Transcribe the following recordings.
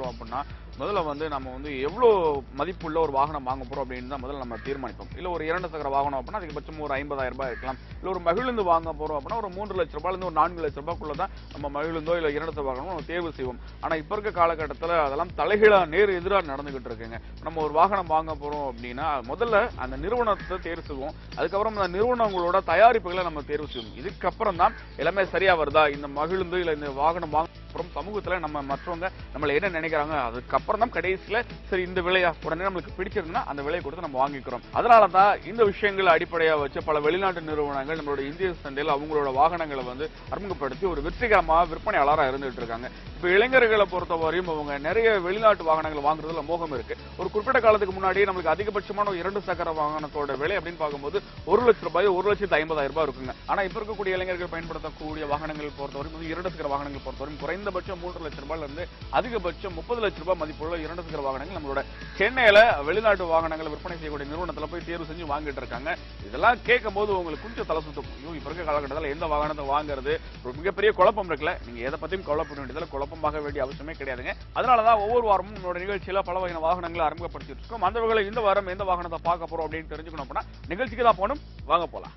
போறோம் அப்படின்னா முதல்ல வந்து நம்ம வந்து எவ்வளவு மதிப்புள்ள ஒரு வாகனம் வாங்க போறோம் அப்படின்னு தான் முதல்ல நம்ம தீர்மானிப்போம். இல்ல ஒரு 2 சக்கர வாகனம் அப்படின்னா அதிகபட்சம் ஒரு 50,000 இருக்கலாம். இல்ல ஒரு மகிழுந்து வாங்க போறோம் அப்படின்னா ஒரு 3 லட்சம் ரூபாயில இருந்து ஒரு 4 லட்சம் ரூபாய்க்குள்ளதான் நம்ம மகிழுந்தோ இல்ல 2 சக்கர வாகனமோ நம்ம தேர்வு செய்வோம். ஆனா இப்ப இருக்க காலகட்டத்துல அதெல்லாம் தலைகீழா நேர் எதிரா நடந்துகிட்டு இருக்குங்க. நம்ம ஒரு வாகனம் வாங்க போறோம் அப்படின்னா முதல்ல அந்த நிறுவனத்தை தேர்வு செய்வோம். அதுக்கப்புறம் அந்த நிறுவனங்களோட தயாரிப்புகளை நம்ம தேர்வு செய்வோம். இதுக்கப்புறம் தான் எல்லாமே சரியா வருதா, இந்த மகிழுந்து இல்ல இந்த வாகனம் வாங்க சமூகத்துல நம்ம மற்றவங்க நம்மள என்ன நினைக்கிறாங்க, அதுக்கப்புறம் தான் கடைசியில சரி இந்த விலையா உடனே நம்மளுக்கு பிடிச்சிருந்தா அந்த விலையை கொடுத்து நம்ம வாங்கிக்கிறோம். அதனாலதான் இந்த விஷயங்களை அடிப்படையா வச்சு பல வெளிநாட்டு நிறுவனங்கள் நம்மளோட இந்திய சந்தையில் அவங்களோட வாகனங்களை வந்து அறிமுகப்படுத்தி ஒரு வெற்றிகரமா விற்பனையாளரா இருந்துட்டு இருக்காங்க. இப்ப இளைஞர்களை பொறுத்தவரையும் அவங்க நிறைய வெளிநாட்டு வாகனங்கள் வாங்குறதுல மோகம் இருக்கு. ஒரு குறிப்பிட்ட காலத்துக்கு முன்னாடி நம்மளுக்கு அதிகபட்சமான 2 சக்கர வாகனத்தோட விலை அப்படின்னு பார்க்கும்போது 1 லட்சம் ரூபாய் 1,50,000 இருக்குங்க. ஆனா இப்ப இருக்கக்கூடிய இளைஞர்கள் பயன்படுத்தக்கூடிய வாகனங்கள் பொறுத்தவரைக்கும் 2 சக்கர வாகனங்கள் பொறுத்தவரைக்கும் குறைந்தபட்சம் 3 லட்சம் ரூபாயில இருந்து அதிகபட்சம் 30 லட்சம் ரூபாய் மதிப்புள்ள 2 சக்கர வாகனங்கள் நம்மளோட சென்னையில வெளிநாட்டு வாகனங்களை விற்பனை செய்யக்கூடிய நிறுவனத்துல போய் தேர்வு செஞ்சு வாங்கிட்டு இருக்காங்க. இதெல்லாம் கேட்கும் போது உங்களுக்கு கொஞ்சம் தலை சுத்தும். இப்ப இருக்க காலகட்டத்தில் எந்த வாகனத்தை வாங்குறது ஒரு மிகப்பெரிய குழப்பம் இருக்குல்ல. நீங்க எதை பத்தியும் குழப்ப வேண்டியதில்லை, குழப்பமாக வேண்டிய அவசியமே கிடையாதுங்க. அதனாலதான் ஒவ்வொரு வாரமும் நம்மளோட நிகழ்ச்சியில பல வகையான வாகனங்களை அறிமுகப்படுத்திட்டு இருக்கோம். அந்த வகையில இந்த வாரம் எந்த வாகனத்தை பார்க்க போறோம் அப்படின்னு தெரிஞ்சுக்கணும் அப்படின்னா நிகழ்ச்சிக்கு தான் போகணும். வாங்க போலாம்.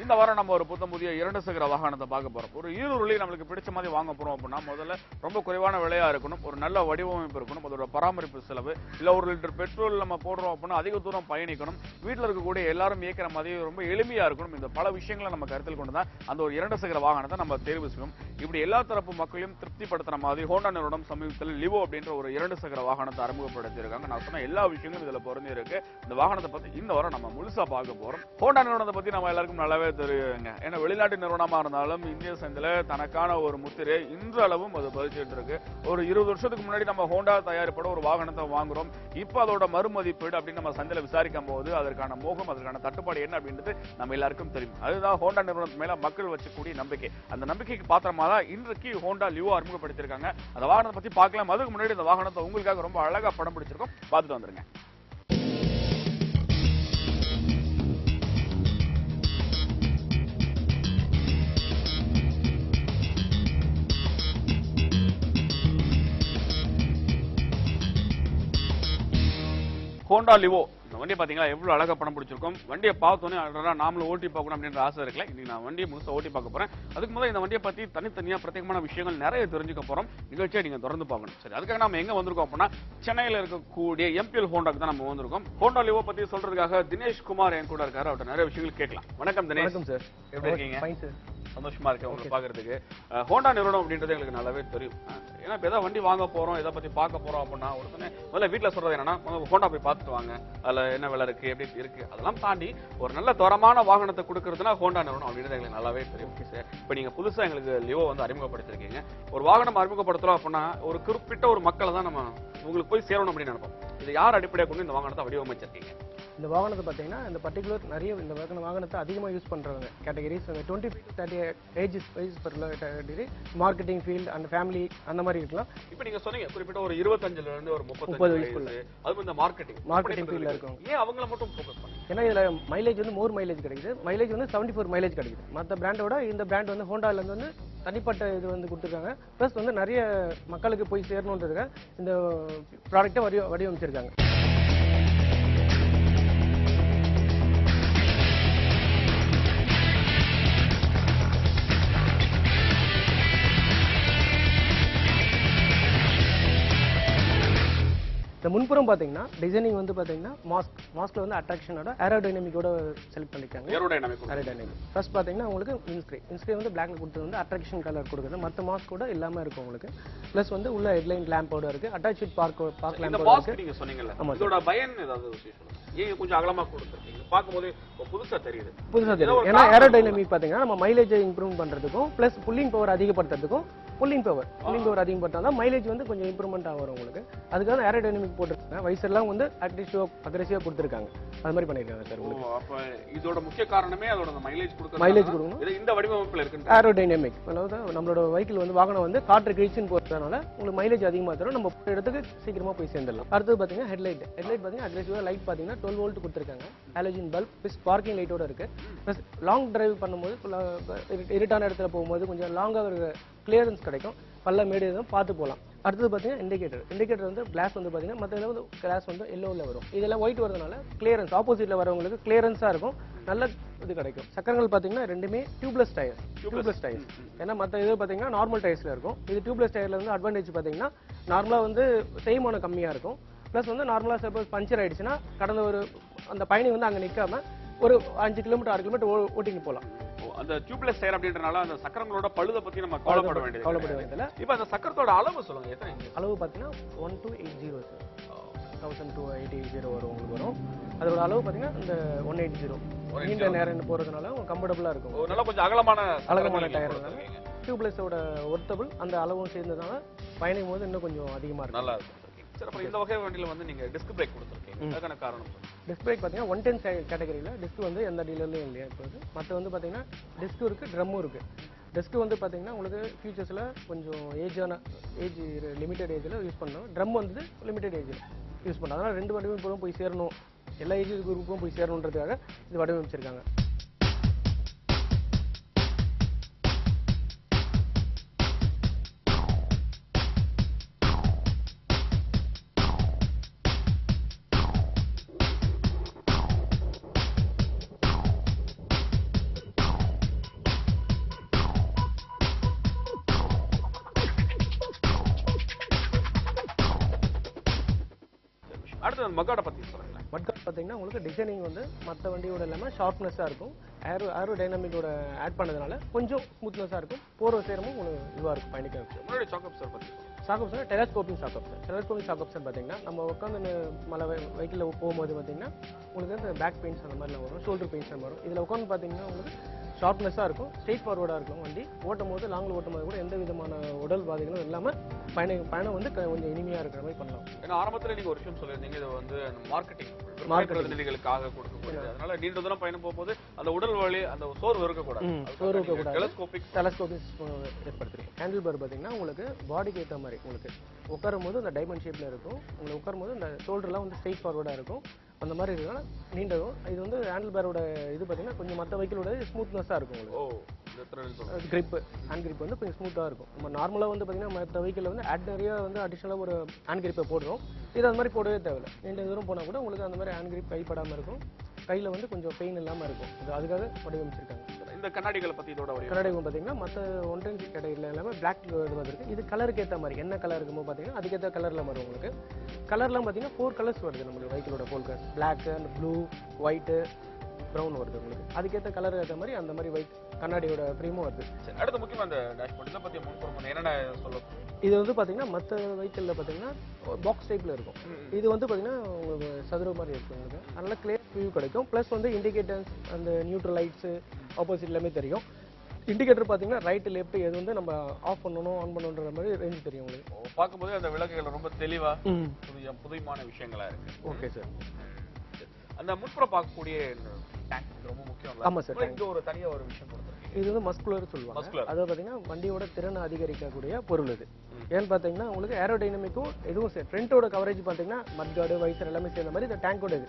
இந்த வாரம் நம்ம ஒரு புதிய 2 சக்கர வாகனத்தை பார்க்க போறோம். ஒரு ஈரூரில் நம்மளுக்கு பிடிச்ச மாதிரி வாங்க போறோம் அப்படின்னா முதல்ல ரொம்ப குறைவான விலையா இருக்கணும், ஒரு நல்ல வடிவமைப்பு இருக்கணும், அதோட பராமரிப்பு செலவு இல்ல 1 லிட்டர் பெட்ரோல் நம்ம போடுறோம் அப்படின்னா அதிக தூரம் பயணிக்கணும், வீட்டில் இருக்கக்கூடிய எல்லாரும் இயக்கிற மாதிரி ரொம்ப எளிமையா இருக்கணும். இந்த பல விஷயங்களை நம்ம கருத்தில் கொண்டுதான் அந்த ஒரு 2 சக்கர வாகனத்தை நம்ம தேர்வு செய்வோம். இப்படி எல்லா தரப்பு மக்களையும் திருப்திப்படுத்துற மாதிரி ஹோண்டா நிறுவனம் சமீபத்தில் லிவோ அப்படின்ற ஒரு 2 சக்கர வாகனத்தை அறிமுகப்படுத்தி இருக்காங்க. நான் சொன்ன எல்லா விஷயங்களும் இதுல பொருந்தி இருக்கு. இந்த வாகனத்தை பத்தி இந்த வாரம் நம்ம முழுசா பார்க்க போறோம். ஹோண்டா நிறுவனத்தை பத்தி நம்ம எல்லாருக்கும் நல்லாவே தெரியுங்க. ஏன்னா வெளிநாட்டு நிறுவனமா இருந்தாலும் இந்திய சந்தையில தனக்கான ஒரு முத்திரை இன்றளவும் அது பதிச்சுட்டு இருக்கு. ஒரு 20 வருஷத்துக்கு முன்னாடி நம்ம ஹோண்டா தயாரிப்போட ஒரு வாகனத்தை வாங்குறோம். இப்ப அதோட மறுமதிப்பீடு அப்படின்னு நம்ம சந்தையில விசாரிக்கும் போது அதற்கான மோகம், அதற்கான தட்டுப்பாடு என்ன அப்படின்றது நம்ம எல்லாருக்கும் தெரியும். அதுதான் ஹோண்டா நிறுவனத்து மேல மக்கள் வச்சக்கூடிய நம்பிக்கை. அந்த நம்பிக்கைக்கு பாத்திரமா தான் இன்றைக்கு ஹோண்டா லிவோ அறிமுகப்படுத்திருக்காங்க. அந்த வாகனத்தை பத்தி பார்க்கலாம். அதுக்கு முன்னாடி இந்த வாகனத்தை உங்களுக்காக ரொம்ப அழகா படம் பிடிச்சிருக்கோம், பார்த்துட்டு வந்துருங்க. ஹோண்டா லிவோ இந்த வண்டியை பாத்தீங்களா எவ்வளவு அழகா படம் பிடிச்சிருக்கோம். வண்டியை பார்த்தோன்னே நாமளும் ஓட்டி பார்க்கணும் அப்படின்ற ஆசை இருக்குல்ல. இன்னைக்கு நான் வண்டியை முழுசா ஓட்டி பார்க்க போறேன். அதுக்கு முதல்ல இந்த வண்டியை பத்தி தனித்தனியா பிரத்யேகமான விஷயங்கள் நிறைய தெரிஞ்சுக்க போறோம். நிகழ்ச்சியை நீங்க தொடர்ந்து பார்க்கணும். சரி, அதுக்காக நம்ம எங்க வந்திருக்கோம் அப்படின்னா சென்னையில இருக்கக்கூடிய எம்பிஎல் ஹோண்டாக்கு தான் நம்ம வந்திருக்கோம். ஹோண்டா லிவோ பத்தி சொல்றதுக்காக தினேஷ் குமார் என் கூட இருக்காரு. அவர்கிட்ட நிறைய விஷயங்கள் கேட்கலாம். வணக்கம் தினேஷ். வணக்கம் சார், எப்படி இருக்கீங்க? Fine sir. சந்தோஷமா இருக்கு உங்களை பாக்குறதுக்கு. ஹோண்டா நிறுவனம் அப்படின்றது எங்களுக்கு நல்லாவே தெரியும். ஏன்னா இப்ப ஏதாவது வண்டி வாங்க போறோம், எதை பத்தி பார்க்க போறோம் அப்படின்னா உடனே முதல்ல வீட்டுல சொல்றது என்னன்னா ஹோண்டா போய் பார்த்துட்டு வாங்க, அதுல என்ன விலை இருக்கு, எப்படி இருக்கு, அதெல்லாம் தாண்டி ஒரு நல்ல தரமான வாகனத்தை கொடுக்கறதுனா ஹோண்டா நிறுவனம் அப்படின்றது எங்களுக்கு நல்லாவே தெரியும். இப்ப நீங்க புதுசா எங்களுக்கு லிவோ வந்து அறிமுகப்படுத்திருக்கீங்க. ஒரு வாகனம் அறிமுகப்படுத்துறோம் அப்படின்னா ஒரு குறிப்பிட்ட ஒரு மக்களை தான் நம்ம உங்களுக்கு போய் சேரணும் அப்படின்னு நினைப்போம். இது யார் அடிப்படையாக கொண்டு இந்த வாகனத்தை வடிவமைச்சிருக்கீங்க? இந்த வாகனத்தை பார்த்தீங்கன்னா இந்த பர்டிகுலர் நிறைய இந்த வாகனத்தை அதிகமாக யூஸ் பண்ணுறவங்க categories 20-30 ages wise category, marketing field and family அந்த மாதிரி இருக்கலாம். இப்போ நீங்க சொன்னீங்க குறிப்பிட்ட ஒரு 25ல இருந்து ஒரு 30 வயசுக்குள்ள அது இந்த மார்க்கெட்டிங் ஃபீல்டில் இருக்கும். ஏன் அவங்கள மட்டும் ஃபோக்கஸ் பண்ணுங்க? ஏன்னா இதில் மைலேஜ் வந்து மோர் மைலேஜ் கிடைக்குது. மைலேஜ் வந்து 74 மைலேஜ் கிடைக்குது. மற்ற பிராண்டோட இந்த பிராண்ட் வந்து ஹோண்டாலேருந்து வந்து தனிப்பட்ட இது வந்து கொடுத்துருக்காங்க. ப்ளஸ் வந்து நிறைய மக்களுக்கு போய் சேரணுன்றதுக்காக இந்த ப்ராடக்டை வடிவமைச்சிருக்காங்க. இந்த முன்புறம் பார்த்தீங்கன்னா டிசைனிங் வந்து பார்த்தீங்கன்னா மாஸ்க்ல வந்து அட்ராக்ஷனோட ஏரோடைனமிக்கோட செலக்ட் பண்ணிருக்காங்க. ஏரோடைனமிக் ஃபர்ஸ்ட் பார்த்தீங்கன்னா உங்களுக்கு இன்ஸ்கிரீன் வந்து பிளாக்ல கொடுத்தது வந்து அட்ராக்ஷன் கலர் கொடுக்குது. மற்ற மாஸ்க் கூட எல்லாமே இருக்கும் உங்களுக்கு. ப்ளஸ் வந்து உள்ள ஹெட்லைன் லேம்போட இருக்கு, அட்டாச்ட் பார்க் லேம்போட இருக்கு. நீங்க சொன்னீங்கல்ல, இதோட பயன் ஏதாவது விஷயம் ஏன் கொஞ்சம் அகலமா கொடுத்துருக்கீங்க? பார்க்கும்போது புதுசா தெரியுது. ஏன்னா ஏரோடைனமிக் பார்த்தீங்கன்னா நம்ம மைலேஜை இம்ப்ரூவ் பண்றதுக்கும் ப்ளஸ் புல்லிங் பவர் அதிகப்படுத்துறதுக்கும் புல்லிங் பவர் அதிகப்படுத்தா மைலேஜ் வந்து கொஞ்சம் இம்ப்ரூவ்மெண்ட் ஆகும் உங்களுக்கு. அதுக்காக ஏரோடைனமிக் போட்டுருக்காங்க. வைசர்லாம் வந்து அக்ரெசிவா கொடுத்துருக்காங்க. அது மாதிரி பண்ணிருக்காங்க சார். அப்ப இதோட முக்கிய காரணமே அதோட மைலேஜ் கொடுக்கணும். இந்த வடிவமைப்புல இருக்கு ஏரோடைனமிக். அதாவது நம்மளோட வெஹிக்கிள் வந்து வாகனம் வந்து காற்று கிழிச்சுன்னு போறதுனால உங்களுக்கு மைலேஜ் அதிகமா தரும். நம்ம இடத்துக்கு சீக்கிரமா போய் சேர்ந்துடலாம். அடுத்து பாத்தீங்கன்னா ஹெட்லைட் பாத்தீங்கன்னா அக்ரெசிவா லைட் பாத்தீங்கன்னா 12 வோல்ட் கொடுத்துருக்காங்க. ஹாலோஜன் பல்ப் பிளஸ் பார்க்கிங் லைட்டோட இருக்கு. பிளஸ் லாங் டிரைவ் பண்ணும்போது இருட்டான இடத்துல போகும்போது கொஞ்சம் லாங்கா ஒரு கிளியரன்ஸ் கிடைக்கும். பல்ல மேடு எதுவும் பார்த்து போகலாம். அடுத்தது பார்த்தீங்கன்னா இண்டிகேட்டர் வந்து கிளாஸ் வந்து பார்த்தீங்கன்னா மற்ற வந்து கிளாஸ் வந்து எல்லோவில் வரும். இதெல்லாம் ஒயிட் வரதுனால கிளியரன்ஸ் ஆப்போசிட்ல வரவங்களுக்கு கிளியரன்ஸாக இருக்கும். நல்ல இது கிடைக்கும். சக்கரங்கள் பார்த்தீங்கன்னா ரெண்டுமே டியூப்லெஸ் டயர்ஸ். ஏன்னா மற்ற இது பார்த்தீங்கன்னா நார்மல் டயர்ஸ்ல இருக்கும். இது டியூப்லெஸ் டயர்ல வந்து அட்வான்டேஜ் பார்த்தீங்கன்னா நார்மலாக வந்து தேய்மானம் கம்மியாக இருக்கும். ப்ளஸ் வந்து நார்மலாக சப்போஸ் பஞ்சர் ஆயிடுச்சுன்னா கடந்த ஒரு அந்த பயணி வந்து அங்கே நிற்காம ஒரு 5 கிலோமீட்டர் 6 கிலோமீட்டர் ஓட்டிட்டு போகலாம். அந்த டியூப்லெஸ் டயர் அப்படின்றனால அந்த சக்கரங்களோட பழுதை பத்தி நம்ம கவலைப்பட வேண்டியது. இப்போ அந்த சக்கரத்தோட அளவு சொல்லுங்க, எத்தனை இன்ச்? அளவு பார்த்தீங்கன்னா 1280 சார். 1280 வரும் உங்களுக்கு வரும். அதோட அளவு பார்த்தீங்கன்னா இந்த 180 நீண்ட நேரம் போறதுனால கம்ஃபர்டபுளா இருக்கும். நல்ல கொஞ்சம் அகலமான டயர். டியூப்லெஸோட ஒர்த்தபிள் அந்த அளவும் சேர்ந்ததுனால பயணிக்கும் போது இன்னும் கொஞ்சம் அதிகமா இருக்கும். நல்லா இருக்கும். சார், அப்புறம் இந்த வகை வண்டியில வந்து நீங்க டிஸ்க் பிரேக் கொடுத்துருக்கீங்க. அதுக்கான காரணம்? டிஸ்க் பிரேக் பார்த்தீங்கன்னா 110 கேட்டகரியில் டிஸ்க் வந்து எந்த டீலர்லையும் இல்லையா இப்போ வந்து. மற்ற வந்து பார்த்தீங்கன்னா டிஸ்க்கும் இருக்குது, ட்ரம்மும் இருக்குது. டிஸ்க் வந்து பார்த்தீங்கன்னா உங்களுக்கு ஃபியூச்சர்ஸில் கொஞ்சம் ஏஜ் லிமிடெட் ஏஜில் யூஸ் பண்ணணும். ட்ரம் வந்து லிமிடெட் ஏஜில் யூஸ் பண்ணணும். அதனால் 2 வடிவமைப்பும் போய் சேரணும், எல்லா ஏஜ் குரூப்பும் போய் சேரணுன்றதுக்காக இது வடிவமைச்சிருக்காங்க. அடுத்து மக்காட பத்தி சொல்லுங்க. மட்காட் பார்த்தீங்கன்னா உங்களுக்கு டிசைனிங் வந்து மற்ற வண்டியோட இல்லாமல் ஷார்ப்னஸாக இருக்கும். ஏரோ டைனமிக்கோட ஆட் பண்ணதுனால கொஞ்சம் ஸ்மூத்னஸாக இருக்கும். போகிற சேரமும் உங்களுக்கு இதுவாக இருக்கும் பயணிக்க. முன்னாடி ஷாக்அப்சர் பத்தி ஷாக்அப்சர் டெலஸ்கோப்பிங் ஷாக்அப்சர் பார்த்தீங்கன்னா நம்ம உட்காந்து மலை வெஹிக்கிளில் போகும்போது பார்த்தீங்கன்னா உங்களுக்கு அந்த பேக் பெயின்ஸ் அந்த மாதிரிலாம் வரும், ஷோல்டர் பெயின்ஸ் அந்த வரும். இதில் உட்காந்து பார்த்தீங்கன்னா உங்களுக்கு ஷார்ப்னஸாக இருக்கும், ஸ்ட்ரெயிட் ஃபார்வர்டாக இருக்கும். வண்டி ஓட்டும் போது லாங்கில் ஓட்டும் போது கூட எந்த விதமான உடல் பாதைகளும் இல்லாமல் பயணம் வந்து கொஞ்சம் இனிமையாக இருக்கிற மாதிரி பண்ணலாம். ஏன்னா ஆரம்பத்தில் நீங்கள் ஒரு விஷயம் சொல்லியிருந்தீங்க, இது வந்து மார்க்கெட்டிங் பிரதிநிதிகளுக்காக கொடுக்கப்படுது. அதனால நீண்ட தூரம் பயணம் போகும்போது அந்த உடல் வலி அந்த சோர்வு இருக்கக்கூடாது. டெலஸ்கோபிக் ஏற்படுத்துறீங்க. ஹேண்டில் பார் பார்த்தீங்கன்னா உங்களுக்கு பாடிக்கு ஏற்ற மாதிரி உங்களுக்கு உட்காரும் போது அந்த டைமண்ட் ஷேப்ல இருக்கும். உங்களுக்கு உட்காரும் போது அந்த ஷோல்டர்லாம் வந்து ஸ்ட்ரெயிட் ஃபார்வர்டாக இருக்கும். அந்த மாதிரி இருக்கனால நீண்டதும் இது வந்து ஹேண்டில் பேரோட இது பார்த்தீங்கன்னா கொஞ்சம் மற்ற வெஹிக்கிளோட ஸ்மூத்னஸாக இருக்கும். உங்களுக்கு கிரிப் ஹேண்ட் கிரிப் வந்து கொஞ்சம் ஸ்மூத்தாக இருக்கும். நம்ம நார்மலாக வந்து பார்த்தீங்கன்னா மற்ற வெஹிக்கிளில் வந்து நிறைய வந்து அடிஷனலாக ஒரு ஹேண்ட் கிரிப்பை போடுறோம். இது அந்த மாதிரி போடவே தேவையில்லை. நீண்ட தூரம் போனால் கூட உங்களுக்கு அந்த மாதிரி ஹேண்ட் கிரிப் கைப்படாமல் இருக்கும். கையில் வந்து கொஞ்சம் பெயின் இல்லாமல் இருக்கும். இது அதுக்காக வடிவமைச்சிருக்காங்க. இந்த கண்ணாடிகளை பற்றி இதோட கண்ணாடிகள் பார்த்தீங்கன்னா மற்ற 110 கேட்டகரியில் எல்லாமே பிளாக் இது வந்துருக்கு. இது கலருக்கு ஏற்ற மாதிரி என்ன கலர் இருக்குமோ பார்த்தீங்கன்னா அதுக்கேற்ற கலரில் வரும். உங்களுக்கு கலர்லாம் பார்த்தீங்கன்னா 4 கலர்ஸ் வருது. நம்மளுக்கு வெஹிக்கிளோட 4 colours black and blue white brown வருது. உங்களுக்கு அதுக்கேற்ற கலர் ஏற்ற மாதிரி அந்த மாதிரி ஒயிட் கண்ணாடியோட ஃப்ரேமும் வருது. அடுத்து முக்கியமாக அந்த டேஷ்போர்ட் இதை பற்றி முன்பு என்னென்ன சொல்ல இது வந்து பார்த்தீங்கன்னா மற்ற வெஹிக்கிளில் பார்த்தீங்கன்னா பாக்ஸ் டைப்பில் இருக்கும். இது வந்து பார்த்தீங்கன்னா உங்களுக்கு சதுர மாதிரி இருக்கும். உங்களுக்கு அதனால கிளியர் வியூ கிடைக்கும். ப்ளஸ் வந்து இண்டிகேட்டர்ஸ் அந்த நியூட்ரல் லைட்ஸு ஆப்போசிட் எல்லாமே தெரியும். இண்டிகேட்டர் பார்த்தீங்கன்னா ரைட்டு லெஃப்ட் எது வந்து நம்ம ஆஃப் பண்ணணும் ஆன் பண்ணணுன்ற மாதிரி ரேஞ்ச் தெரியும் உங்களுக்கு. பார்க்கும்போது அந்த விளக்குகள் ரொம்ப தெளிவாக புதுமையான விஷயங்களா இருக்கு. Okay sir. அந்த முன்புறம் பார்க்கக்கூடிய டேங்க் ரொம்ப முக்கியம். ஆமாம் சார். இங்கே ஒரு தனியாக ஒரு விஷயம் கொடுத்துருக்கீங்க. இது வந்து மஸ்குலர் சொல்லுவாங்க. அது பார்த்தீங்கன்னா வண்டியோட திறனை அதிகரிக்கக்கூடிய பொருள் இது. ஏன்னு பார்த்தீங்கன்னா உங்களுக்கு ஏரோடைனமிக்கும் எதுவும் ஃப்ரண்ட்டோட கவரேஜ் பார்த்தீங்கன்னா மட்கார்டு வைசர் எல்லாமே சேர்ந்த மாதிரி இந்த டேங்கோட இது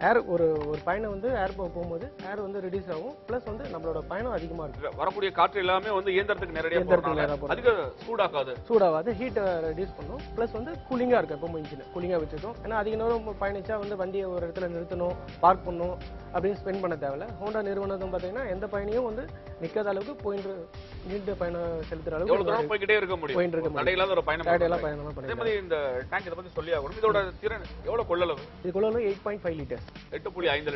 ஏர் ஒரு பயணம் வந்து ஏர் போகும்போது ஏர் வந்து ரெடியூஸ் ஆகும். ப்ளஸ் வந்து நம்மளோட பயணம் அதிகமாக இருக்கும். வரக்கூடிய காற்று எல்லாமே வந்து இயந்திரத்துக்கு நேரடியாக அதிக சூடாகாது ஹீட்டை ரெடியூஸ் பண்ணும். ப்ளஸ் வந்து கூலிங்காக இருக்கும். எப்போ இன்ஜின் கூலிங்காக வச்சுருக்கோம். ஏன்னா அதிக நேரம் பயணிச்சா வந்து வண்டியை ஒரு இடத்துல நிறுத்தணும் பார்க் பண்ணணும் அப்படின்னு ஸ்பெண்ட் பண்ண தேவையில்ல. ஹோண்டா நிறுவனத்தும் பார்த்தீங்கன்னா எந்த பயணியும் வந்து நிற்காத அளவுக்கு நீண்ட பயணம் செலுத்துற அளவுக்கு போயிட்டே இருக்க முடியும். தடையில்லாத ஒரு பயணம். அதே மாதிரி இந்த டேங்க் இதை பத்தி சொல்லி ஆகணும். இதோட திறன் எவ்வளவு கொள்ளளவு? இது கொள்ளளவு 8.5 லிட்டர். 8.5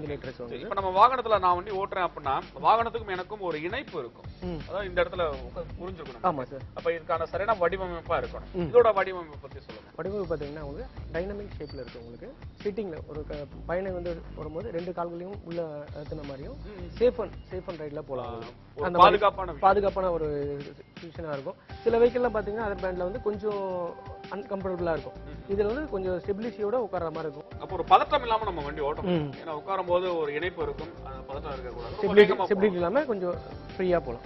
லிட்டர்ஸ். இப்ப நம்ம வாகனத்துல நான் வண்டி ஓட்டுறேன் அப்படின்னா வாகனத்துக்கும் எனக்கும் ஒரு இணைப்பு இருக்கும். அதாவது இந்த இடத்துல புரிஞ்சுக்கணும். ஆமா சார். அப்ப இதுக்கான சரியான வடிவமைப்பா இருக்கணும். இதோட வடிவமைப்பு பத்தி சொல்லுங்க. வடிவமைப்பு பாத்தீங்கன்னா உங்களுக்கு டைனமிக் ஷேப்ல இருக்கு. உங்களுக்கு சிட்டிங்ல ஒரு பயணம் வந்து வரும்போது 2 கால்களையும் உள்ள அழுத்தின மாதிரியும் சேஃப் அண்ட் ரைட்ல போலாம். ஒரு பாதுகாப்பான ஒரு விஷயமா இருக்கும். சில வெஹிக்கிள்லாம் பாத்தீங்கன்னா அதர் பிராண்ட்ல வந்து கொஞ்சம் அன்கம்ஃபர்டபுளா இருக்கும். இதுல வந்து கொஞ்சம் ஸ்டெபிலிட்டியோட உட்கார்ற மாதிரி இருக்கும். அப்போ ஒரு பதட்டம் இல்லாம நம்ம வண்டி ஓட்டணும். ஏன்னா உட்காரும் போது ஒரு இணைப்பு இருக்கும், பதட்டம் இருக்க கூடாது. ஸ்டெபிலிட்டி இல்லாம கொஞ்சம் ஃப்ரீயா போலாம்.